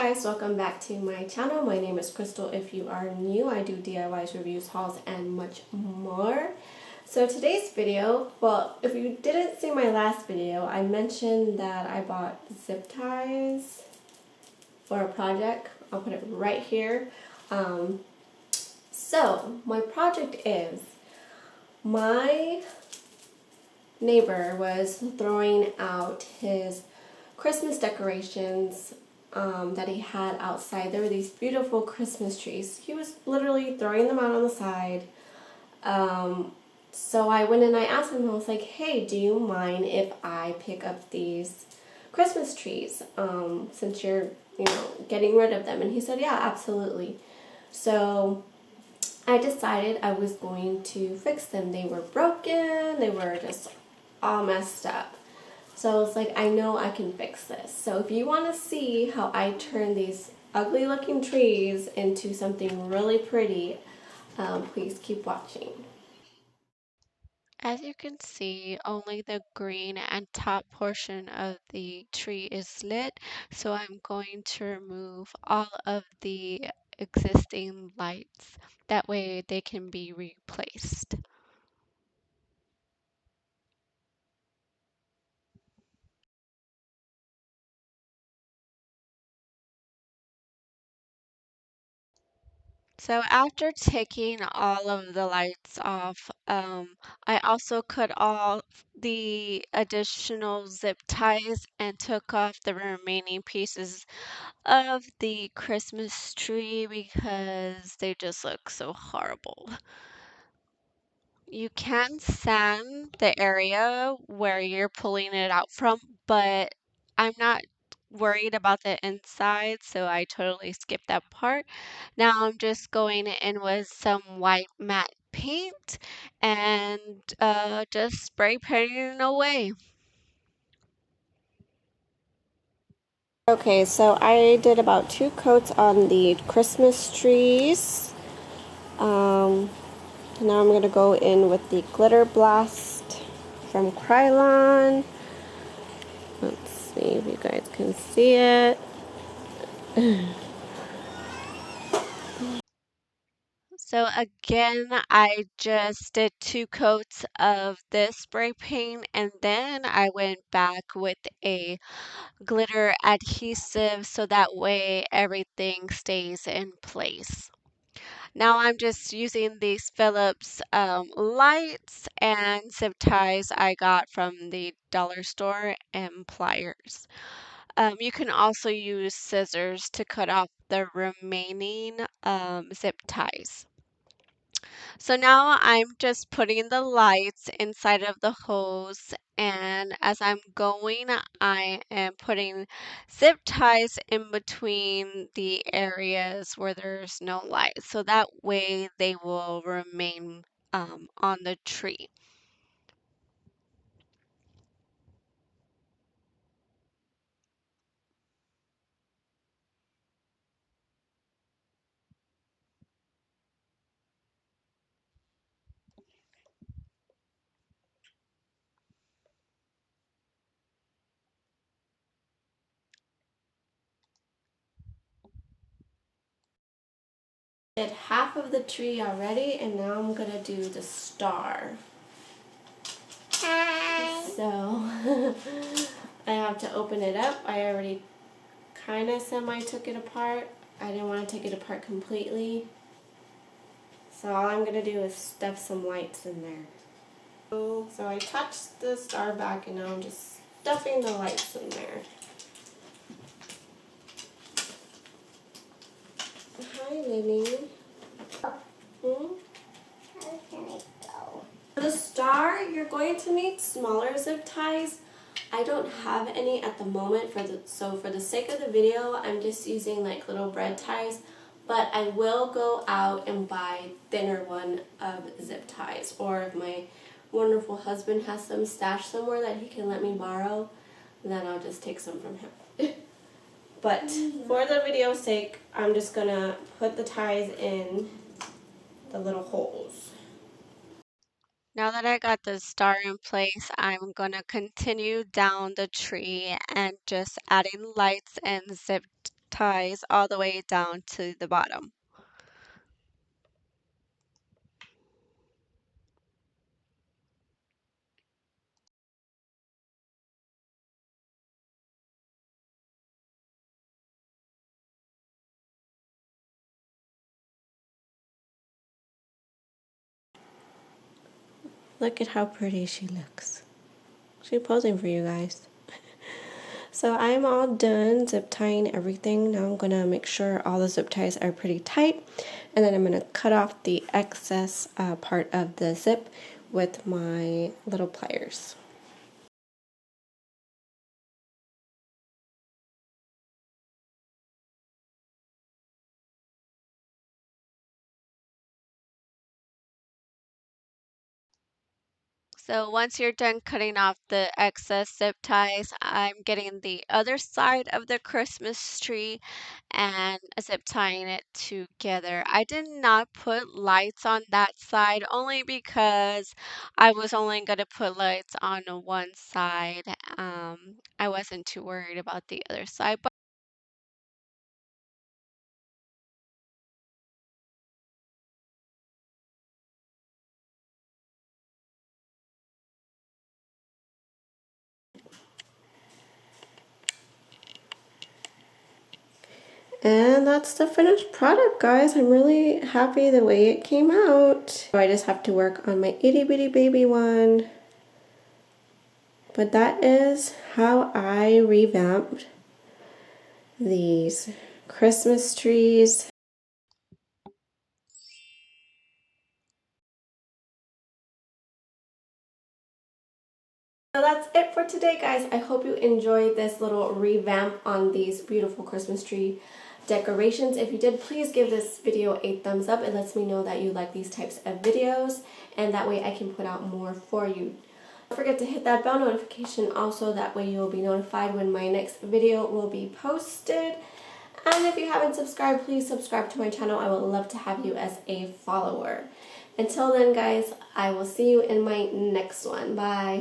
guys, welcome back to my channel. My name is Crystal. If you are new, I do DIYs, reviews, hauls, and much more. So today's video, well, if you didn't see my last video, I mentioned that I bought zip ties for a project. I'll put it right here. So my project is, my neighbor was throwing out his Christmas decorations that he had outside. There were these beautiful Christmas trees. He was literally throwing them out on the side. So I went and I asked him, I was like, hey, do you mind if I pick up these Christmas trees since you're, getting rid of them? And he said, yeah, absolutely. So I decided I was going to fix them. They were broken, they were just all messed up. So I was like, I know I can fix this. So if you want to see how I turn these ugly looking trees into something really pretty, please keep watching. As you can see, only the green and top portion of the tree is lit, so I'm going to remove all of the existing lights. That way they can be replaced. So after taking all of the lights off, I also cut off the additional zip ties and took off the remaining pieces of the Christmas tree because they just look so horrible. You can sand the area where you're pulling it out from, but I'm not worried about the inside, so I totally skipped that part. Now I'm just going in with some white matte paint and just spray painting away. Okay, so I did about 2 coats on the Christmas trees. Now I'm going to go in with the Glitter Blast from Krylon. Let's see if you guys can see it. So again, I just did 2 coats of this spray paint and then I went back with a glitter adhesive so that way everything stays in place. Now I'm just using these Phillips lights and zip ties I got from the dollar store and pliers. You can also use scissors to cut off the remaining zip ties. So now I'm just putting the lights inside of the hose, and as I'm going, I am putting zip ties in between the areas where there's no light, so that way they will remain on the tree. Did half of the tree already, and now I'm going to do the star. Hi. So I have to open it up. I already kind of semi took it apart. I didn't want to take it apart completely. So all I'm going to do is stuff some lights in there. So I touched the star back and now I'm just stuffing the lights in there. Hi, Lily. Hmm? How can it go? For the star, you're going to need smaller zip ties. I don't have any at the moment, so for the sake of the video, I'm just using like little bread ties, but I will go out and buy thinner one of zip ties, or if my wonderful husband has some stashed somewhere that he can let me borrow, then I'll just take some from him. But for the video's sake, I'm just gonna put the ties in the little holes. Now that I got the star in place, I'm going to continue down the tree and just adding lights and zip ties all the way down to the bottom. Look at how pretty she looks. She's posing for you guys. So I'm all done zip tying everything. Now I'm gonna make sure all the zip ties are pretty tight, and then I'm gonna cut off the excess part of the zip with my little pliers. So once you're done cutting off the excess zip ties, I'm getting the other side of the Christmas tree and zip tying it together. I did not put lights on that side only because I was only going to put lights on one side. I wasn't too worried about the other side. And that's the finished product, guys. I'm really happy the way it came out. So I just have to work on my itty bitty baby one. But that is how I revamped these Christmas trees. So that's it for today, guys. I hope you enjoyed this little revamp on these beautiful Christmas tree decorations. If you did, please give this video a thumbs up. It lets me know that you like these types of videos, and that way I can put out more for you. Don't forget to hit that bell notification also, that way you'll be notified when my next video will be posted. And if you haven't subscribed, please subscribe to my channel. I would love to have you as a follower. Until then, guys, I will see you in my next one. Bye.